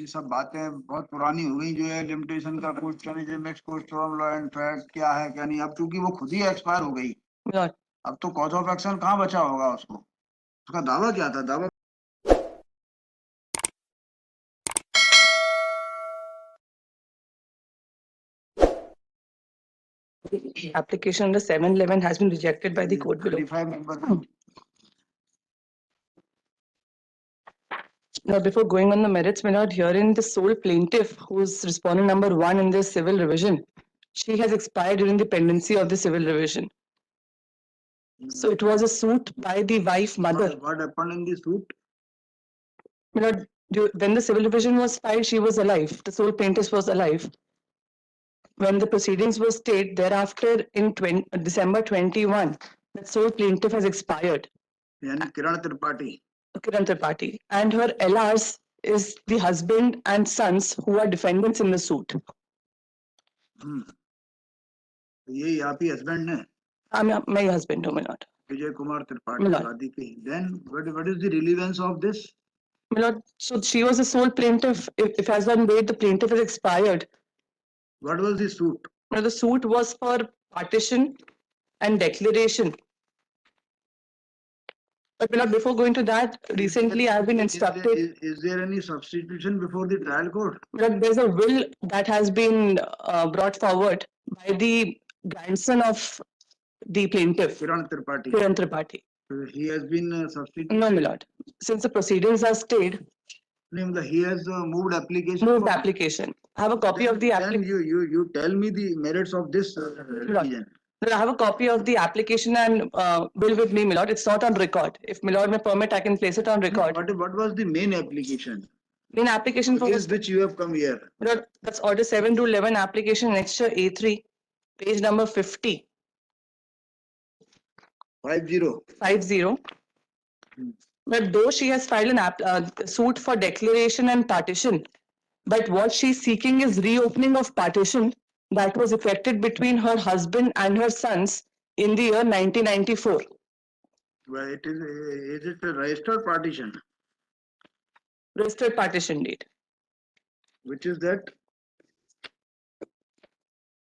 ये सब बातें बहुत पुरानी हो गई। जो है लिमिटेशन का question, next question law and fact क्या है क्या नहीं, अब चूंकि वो खुद ही एक्सपायर हो गई, अब तो कॉज ऑफ एक्शन कहाँ बचा होगा उसको। उसका दावा क्या था? दावा Application under 711 has been rejected by the court below. 35 members. Now, before going on the merits, we're not hearing the sole plaintiff, who's respondent number 1 in this civil revision. She has expired during the pendency of the civil revision. So it was a suit by the wife mother. What happened in the suit? When the civil revision was filed, she was alive. The sole plaintiff was alive. When the proceedings were stayed, thereafter in December 21, the sole plaintiff has expired. Yani Kiran Tripathi. Kiran Tripathi. And her LRs is the husband and sons who are defendants in the suit. ये आप ही husband है? My husband, no, my lord. Vijay Kumar Tripathi. Then what is the relevance of this? My lord, so she was the sole plaintiff. If as one date the plaintiff is expired. What was the suit? The suit was for partition and declaration. But my lord, before going to that, recently I have been instructed. Is there any substitution before the trial court? But there's a will that has been brought forward by the grandson of the plaintiff, Kiran Tripathi. Kiran Tripathi. He has been substituted? No, my lord. Since the proceedings are stayed, no, he has moved application. Moved application. I have a copy of the application. Then you tell me the merits of this decision. I have a copy of the application and bill with me, my lord. It's not on record. If my lord may permit, I can place it on record. What was the main application? Main application for which you have come here. My lord, that's order 7 to 11 application, annexure A3, page number 50. 50. But though she has filed an suit for declaration and partition, but what she's seeking is reopening of partition that was effected between her husband and her sons in the year 1994. Well, is it a registered partition? Registered partition date. Which is that?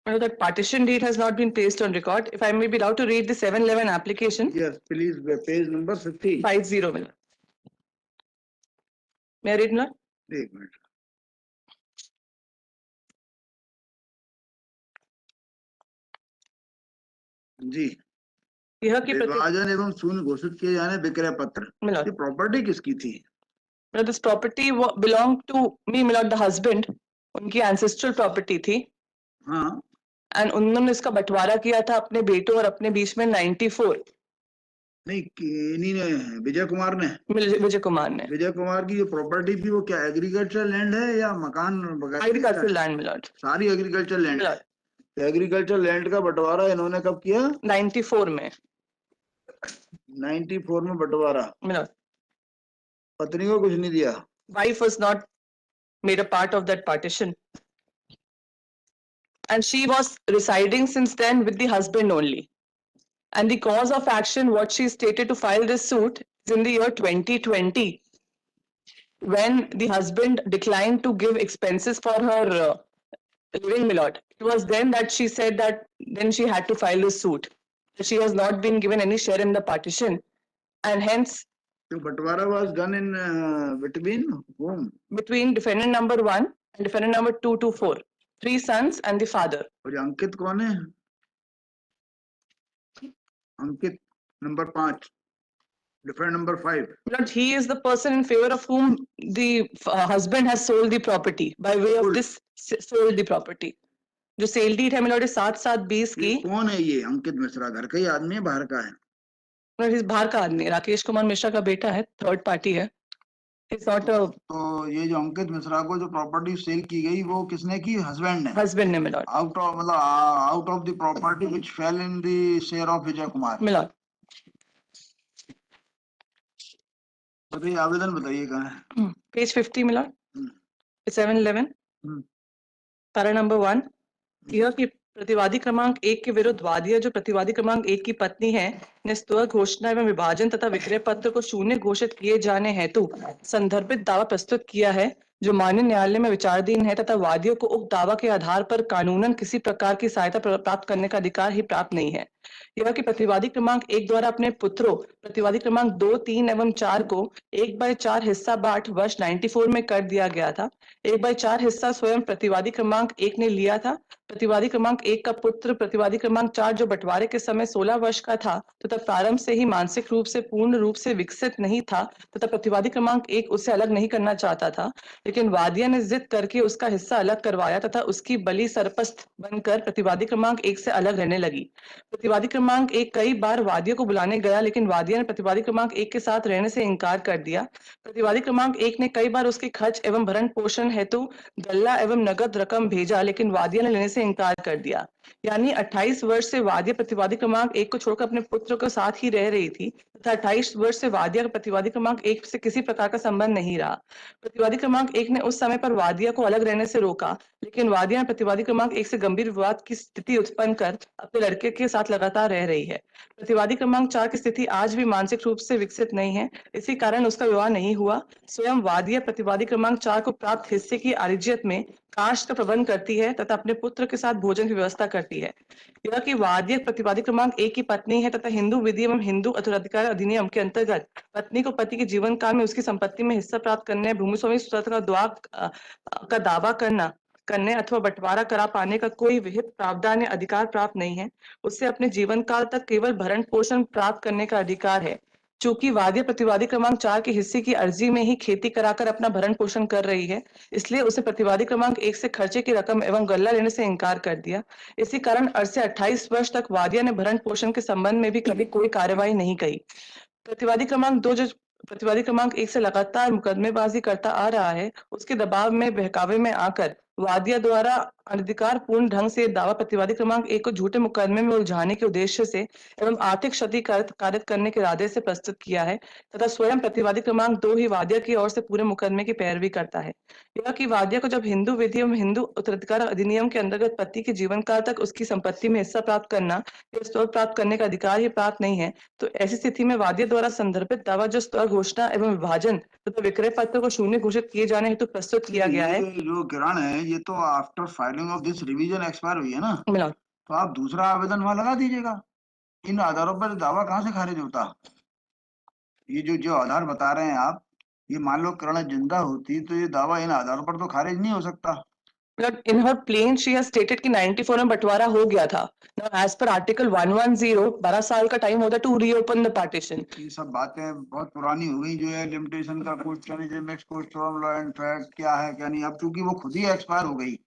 No, that partition date has not been placed on record. If I may be allowed to read the 711 application. Yes, please, page number 50. 50. May I read now? 1 minute. जी, विभाजन एवं शून्य घोषित किए जाने विक्रय पत्र, ये property किसकी थी? This property belonged to me, my lord, the husband. उनकी ancestral property थी. हाँ. And उन्होंने इसका बंटवारा किया था अपने बेटों और अपने बीच में 94. नहीं, इन्हीं ने, विजय कुमार ने. विजय कुमार ने. विजय कुमार की जो प्रॉपर्टी थी वो क्या एग्रीकल्चर लैंड है या मकान? एग्रीकल्चर लैंड में लॉर्ड. सारी एग्रीकल्चर लैंड है. एग्रीकल्चर लैंड का बंटवारा इन्होंने कब किया? 94 में. 94 में बंटवारा. पत्नी को कुछ नहीं दिया. Wife was not made a part of that partition. And she was residing since then with the husband only. And the cause of action, what she stated to file this suit, is in the year 2020, when the husband declined to give expenses for her living, my lord. It was then that she said that then she had to file this suit. She has not been given any share in the partition, and hence. So Batwara was done in between whom? Between defendant number 1 and defendant number 2 to 4. 3 sons and the father. और अंकित कौन है? अंकित number 5. Defendant number 5. Lord, he is the person in favor of whom the husband has sold the property. By way of this, sold the property. जो sale deed है my lord 7/7/20 की. कौन है ये अंकित मिश्रा? घर का ही आदमी है, बाहर का है? बाहर का आदमी, राकेश कुमार मिश्रा का बेटा है, थर्ड पार्टी है. तो ये जो अंकित मिश्रा को जो प्रॉपर्टी सेल की गई वो किसने की? हस्बैंड ने. हस्बैंड ने my lord. Out of the property which fail in the share of Vijay Kumar. my lord. बताइए, आवेदन बताइए कहाँ है? Page 50 my lord. 711. Para number 1. यह कि प्रतिवादी क्रमांक 1 के विरुद्ध वादिया जो प्रतिवादी क्रमांक 1 की पत्नी है ने स्व घोषणा एवं विभाजन तथा विक्रय पत्र को शून्य घोषित किए जाने हेतु संदर्भित दावा प्रस्तुत किया है, जो माननीय न्यायालय में विचाराधीन है तथा वादियों को उक्त दावा के आधार पर कानूनन किसी प्रकार की सहायता प्राप्त करने का अधिकार ही प्राप्त नहीं है। यह कि प्रतिवादी क्रमांक 1 द्वारा अपने पुत्रों प्रतिवादी क्रमांक 2, 3 एवं 4 को 1/4 हिस्सा बांट वर्ष 94 में कर दिया गया था। 1/4 हिस्सा स्वयं प्रतिवादी क्रमांक 1 ने लिया था। प्रतिवादी क्रमांक 1 का पुत्र प्रतिवादी क्रमांक 4 जो बंटवारे के समय 16 वर्ष का था तथा प्रारंभ से ही मानसिक रूप से पूर्ण रूप से विकसित नहीं था तथा प्रतिवादी क्रमांक 1 उससे अलग नहीं करना चाहता था, लेकिन वादिया ने जिद करके उसका हिस्सा अलग करवाया तथा उसकी बलि सरपस्त बनकर प्रतिवादी क्रमांक 1 से अलग रहने लगी। प्रतिवादी क्रमांक 1 कई बार वादियों को बुलाने गया, लेकिन वादिया ने प्रतिवादी क्रमांक 1 के साथ रहने से इनकार कर दिया। प्रतिवादी क्रमांक 1 ने कई बार उसके खर्च एवं भरण पोषण हेतु गल्ला एवं नगद रकम भेजा, लेकिन वादिया ने लेने से इनकार कर दिया। यानी 28 वर्ष से वादिया प्रतिवादी क्रमांक 1 को छोड़कर अपने पुत्र के साथ ही रह रही थी तथा 28 वर्ष से वादिया का प्रतिवादी क्रमांक 1 से किसी प्रकार का संबंध नहीं रहा। प्रतिवादी क्रमांक 1 ने उस समय पर वादिया को अलग रहने से रोका, लेकिन वादिया ने प्रतिवादी क्रमांक 1 से गंभीर विवाद की स्थिति उत्पन्न कर अपने लड़के के साथ लगातार रह रही है। प्रतिवादी क्रमांक 4 की स्थिति आज भी मानसिक रूप से विकसित नहीं है, इसी कारण उसका विवाह नहीं हुआ। स्वयं वादिया प्रतिवादी क्रमांक 4 को प्राप्त हिस्से की आरिजियत में कास्ट का प्रबंध करती है तथा अपने पुत्र के साथ भोजन की व्यवस्था करती है। यह कि वादिया प्रतिवादी क्रमांक 1 की पत्नी है तथा हिंदू विधि एवं हिंदू उत्तराधिकार अधिनियम के अंतर्गत पत्नी को पति के जीवन काल में उसकी संपत्ति में हिस्सा प्राप्त करने, भूमि स्वामी स्वतंत्रता का दावा करने अथवा बंटवारा करा पाने का कोई विहित प्रावधान या अधिकार प्राप्त नहीं है। उससे अपने जीवन काल तक केवल भरण पोषण प्राप्त करने का अधिकार है। चूंकि वादिया प्रतिवादी क्रमांक 4 के हिस्से की अर्जी में ही खेती कराकर अपना भरण पोषण कर रही है, इसलिए उसे प्रतिवादी क्रमांक 1 से खर्चे की रकम एवं गल्ला लेने से इनकार कर दिया। इसी कारण अर्ज से 28 वर्ष तक वादिया ने भरण पोषण के संबंध में भी कभी कोई कार्यवाही नहीं की। प्रतिवादी क्रमांक 2 जो प्रतिवादी क्रमांक 1 से लगातार मुकदमेबाजी करता आ रहा है, उसके दबाव में बहकावे में आकर वादिया द्वारा अनधिकार पूर्ण ढंग से दावा प्रतिवादी क्रमांक 1 को झूठे मुकदमे में उलझाने के उद्देश्य से एवं आर्थिक क्षति कारित करने के इरादे से प्रस्तुत किया है तथा स्वयं प्रतिवादी क्रमांक 2 ही वादिया की ओर से पूरे मुकदमे की पैरवी करता है। यह कि वादिया को जब हिंदू विधि एवं हिंदू उत्तराधिकार अधिनियम के अंतर्गत पति के जीवन काल तक उसकी संपत्ति में हिस्सा प्राप्त करना या स्तर प्राप्त करने का अधिकार ही प्राप्त नहीं है, तो ऐसी स्थिति में वादिया द्वारा संदर्भित दावा जो स्तर घोषणा एवं विभाजन तथा विक्रय पत्र को शून्य घोषित किए जाने हेतु प्रस्तुत किया गया है। जो किरण है ये तो after filing of this revision expire हुई है ना, मिला तो आप दूसरा आवेदन वहां लगा दीजिएगा। इन आधारों पर दावा कहाँ से खारिज होता? ये जो आधार बता रहे हैं आप, ये मान लो किरण जिंदा होती तो ये दावा इन आधारों पर तो खारिज नहीं हो सकता। But in her plain she has stated कि 94 में बंटवारा हो गया था। Now as per article 110 12 साल का टाइम होता to reopen the partition। ये सब बातें बहुत पुरानी हो गई। जो है लिमिटेशन का question next question law and fact क्या है क्या नहीं, अब चूंकि वो खुद ही एक्सपायर हो गई,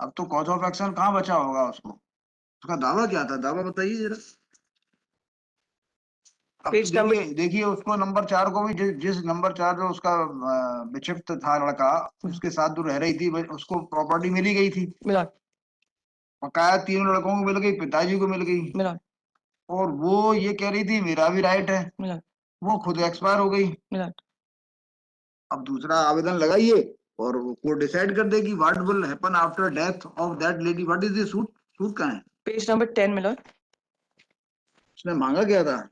अब तो कॉज ऑफ एक्शन कहाँ बचा होगा उसको? उसका दावा क्या था? दावा बताइए जरा। अब देखिए उसको नंबर 4 को भी जिस नंबर 4 जो उसका विक्षिप्त था लड़का, उसके साथ जो रह रही थी उसको प्रॉपर्टी मिली गई थी। बकाया 3 लड़कों को मिल गई, पिताजी को मिल गई, और वो ये कह रही थी मेरा भी राइट है। वो खुद एक्सपायर हो गई। अब दूसरा आवेदन लगाइए और वो डिसाइड कर देगी what will happen after death of that lady. What is the suit? Suit कहाँ है? पेज नंबर 10 में लॉर्ड। उसने मांगा क्या था?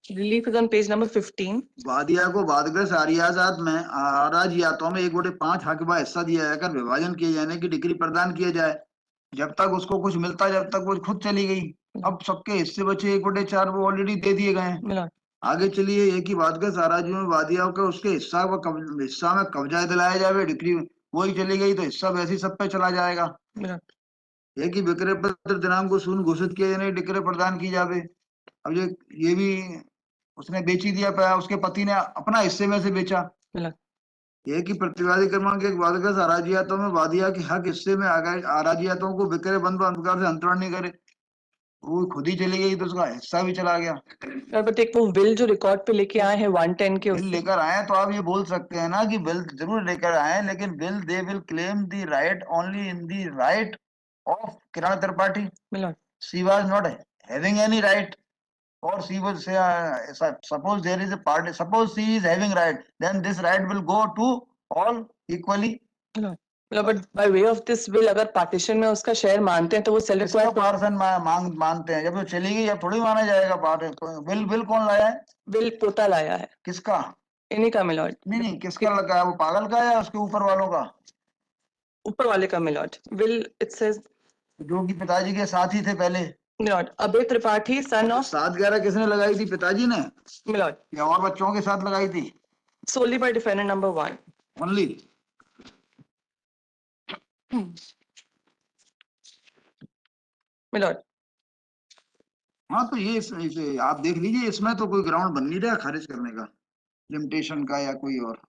Relief is on page number 15। वादिया को वादग्रस्त आरियाजात में आराजियातों में 1/5 हकबा हिस्सा दिया जाकर विभाजन किए जाने की डिग्री प्रदान किया जाए। जब तक उसको कुछ मिलता, जब तक वो खुद चली गई। अब सबके हिस्से बचे 1/4 वो ऑलरेडी दे दिए गए हैं। आगे चलिए, एक ही वादग्रस्त आराजियों में वादिया को उसके हिस्सा में कब्जा दिलाया जाए। डिग्री वही चली गई तो हिस्सा वैसे ही सब पे चला जाएगा। एक ही विक्रय पत्र दिनांक को शून्य घोषित किया जाने डिग्री प्रदान की जाए। अब ये भी उसने बेची दिया, पाया उसके पति ने अपना हिस्से में से बेचा। एक ही प्रतिवादी क्रमांक 1 वादग्रस्त आराजियातों में वादिया के हक हिस्से में आराजियातों को विक्रय बंद अधिकार से अंतरण नहीं करे। वो खुद ही चली गई तो उसका हिस्सा भी चला गया। एक वो बिल जो रिकॉर्ड पे लेके आए हैं 110 के, बिल लेकर आए तो आप ये बोल सकते हैं ना कि बिल जरूर लेकर आए, लेकिन bill they will claim the right only in the right of Kiran Tripathi. She was not having any right, or she was suppose there is a party, suppose she is having right, then this right will go to all equally. but by way of this bill अगर partition में उसका share मानते हैं तो वो self required partition मानते हैं। जब वो चली गई अब थोड़ी माना जाएगा पार्ट। बिल कौन लाया है? बिल पोता लाया है। किसका? इन्हीं का मिलॉर्ड, नहीं, किसका लगा है? वो पागल का है या उसके ऊपर वालों का? ऊपर वाले का मिलॉर्ड। विल इट सेज जो कि पिताजी के साथ ही थे पहले। My lord Abhay Tripathi son of 7/11 किसने लगाई थी? पिताजी ने मिलॉर्ड या और बच्चों के साथ लगाई थी? solely by defendant number 1. Only. My lord हाँ, तो ये इसे आप देख लीजिए, इसमें तो कोई ग्राउंड बन नहीं रहा खारिज करने का, लिमिटेशन का या कोई और।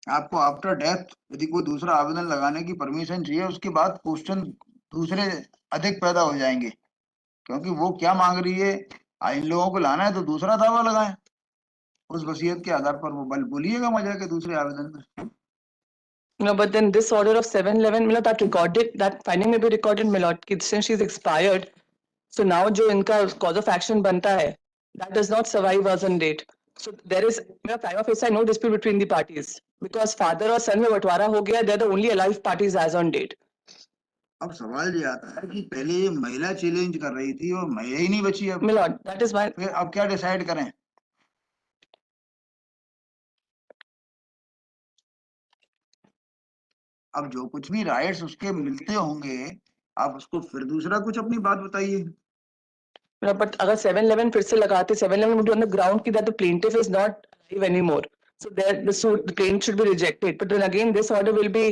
आपको आफ्टर डेथ यदि कोई दूसरा आवेदन लगाने की परमिशन चाहिए, उसके बाद क्वेश्चन दूसरे अधिक पैदा हो जाएंगे, क्योंकि वो क्या मांग रही है। इन लोगों को लाना है तो दूसरा दावा लगाएं, उस वसीयत के आधार पर वो बल बोलिएगा मजा के दूसरे आवेदन में। No, but then this order of 711, Milord, that recorded, that finding may be recorded, Milord, कि since she's expired, so now जो इनका cause of action बनता है, that does not survive as on date. So there is, मेरा prima facie no dispute between the parties, because father और son में बंटवारा हो गया, they're the only alive parties as on date. अब सवाल ये आता है कि पहले ये महिला चैलेंज कर रही थी और महिला ही नहीं बची अब, Milord, that is why, फिर अब क्या डिसाइड करें? अब जो कुछ भी राइट्स उसके मिलते होंगे, आप उसको फिर दूसरा कुछ अपनी बात बताइए। but अगर 711 फिर से लगाते, 711 would be on the ground कि that the plaintiff is not alive anymore. So there, the suit, the claim should be rejected. But then again, this order will be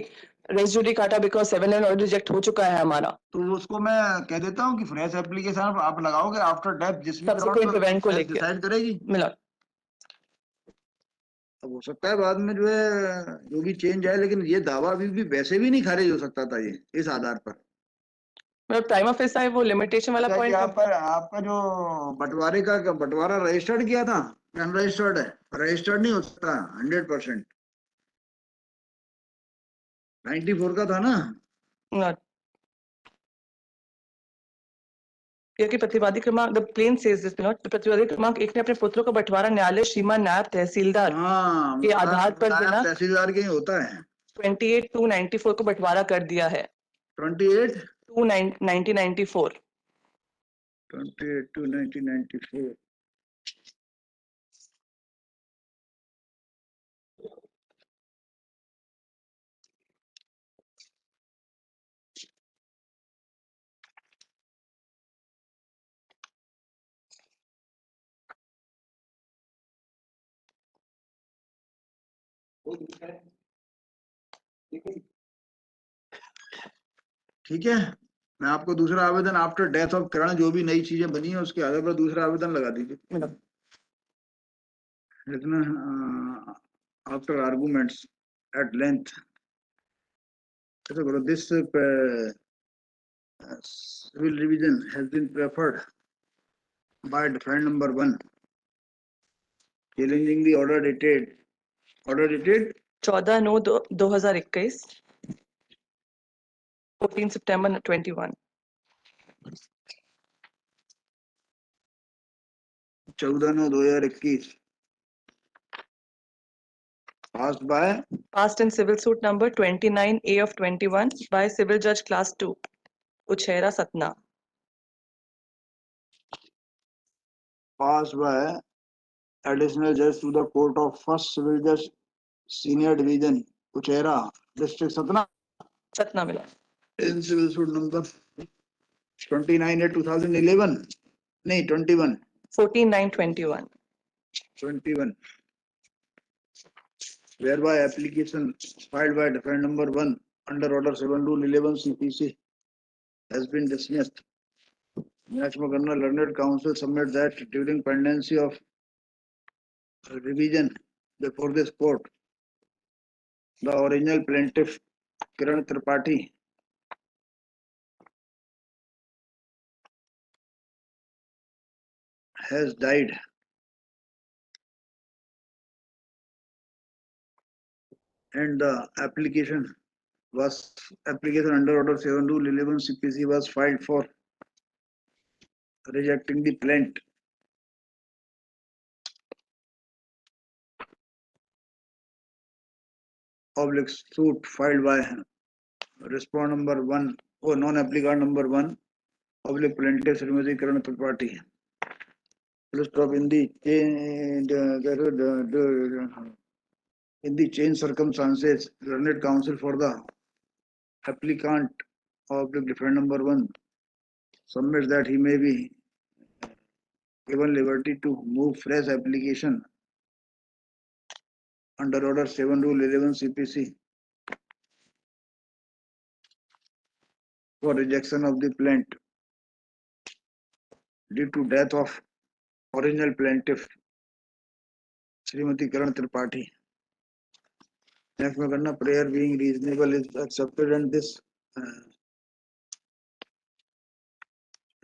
res judicata because 711 already reject हो चुका है हमारा. तो उसको मैं कह देता हूँ कि फ्रेश एप्लीकेशन आप लगाओगे आफ्टर डेथ, जिस भी Subsequent event को लेके. डिसाइड करेगी। मिला. अब हो सकता है बाद में जो है जो भी चेंज आए, लेकिन ये दावा अभी भी वैसे भी नहीं खारिज हो सकता था ये इस आधार पर। मतलब प्राइमा फेसी है वो लिमिटेशन वाला क्या कि पॉइंट। आपका जो बंटवारे का बंटवारा रजिस्टर्ड किया था, अनरजिस्टर्ड है, रजिस्टर्ड नहीं हो सकता 100%। 94 का था ना। कि प्रतिवादी क्रमांक the plaint says this not, प्रतिवादी क्रमांक 1 ने अपने पुत्रों का बंटवारा न्यायालय श्रीमान नायब तहसीलदार के आधार पर देना तहसीलदार के ही होता है 28/2/94 को बंटवारा कर दिया है। 28/2/1994। 28/2/1994। ठीक है, मैं आपको दूसरा आवेदन आफ्टर डेथ ऑफ करण, जो भी नई चीजें बनी है उसके आधार पर दूसरा आवेदन लगा दीजिए। इतना after arguments at length, this civil revision has been preferred by defendant number 1 challenging the order dated 14/9/2021, 14 September 21। 14/9/2021 passed in civil suit number 29A of 21 by civil judge class 2 Uchhera Satna, passed by additional judge to the court of first civil judge senior division Uchhera district Satna मिला in civil suit number 29/2011 नहीं 21 14/9/21 whereby application filed by defendant number 1 under order 7/11 CPC has been dismissed. National Governor Learned Council submit that during pendency of revision before this court, the original plaintiff Kiran Tripathi has died and the application under order 7/11 CPC was filed for rejecting the plaint. Public suit filed by respondent number 1 or non-applicant number 1 public plaintiff Srimati Kiran Tripathi full stop in the chain circumstances, learned counsel for the applicant of the defendant number 1 submits that he may be given liberty to move fresh application under order 7 rule 11 CPC for rejection of the plaint due to death of original plaintiff Srimati Karan Tripathi. Next में करना prayer being reasonable is accepted and this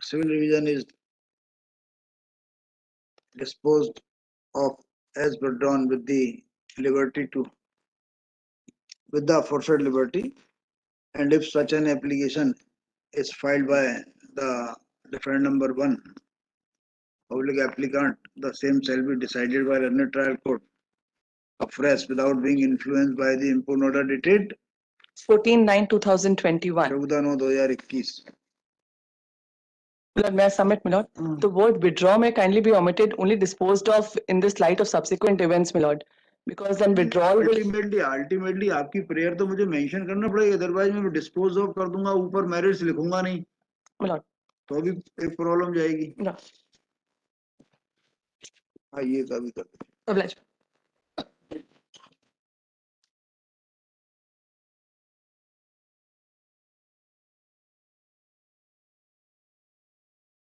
civil division is disposed of as withdrawn with the liberty to with the aforesaid liberty, and if such an application is filed by the defendant number 1 public applicant, the same shall be decided by learned trial court afresh without being influenced by the impugned order dated 14/9/2021. 14/9/2021. Milord, may I submit, Milord? The word withdraw may kindly be omitted, only disposed of in this light of subsequent events, Milord. Because then withdrawal will... Ultimately आपकी prayer तो मुझे mention करना पड़ेगा, otherwise मैं dispose of कर दूंगा, ऊपर merits लिखूंगा नहीं, Milord. तो भी एक problem जाएगी. Milord. हाँ ये का भी कर. Obliged.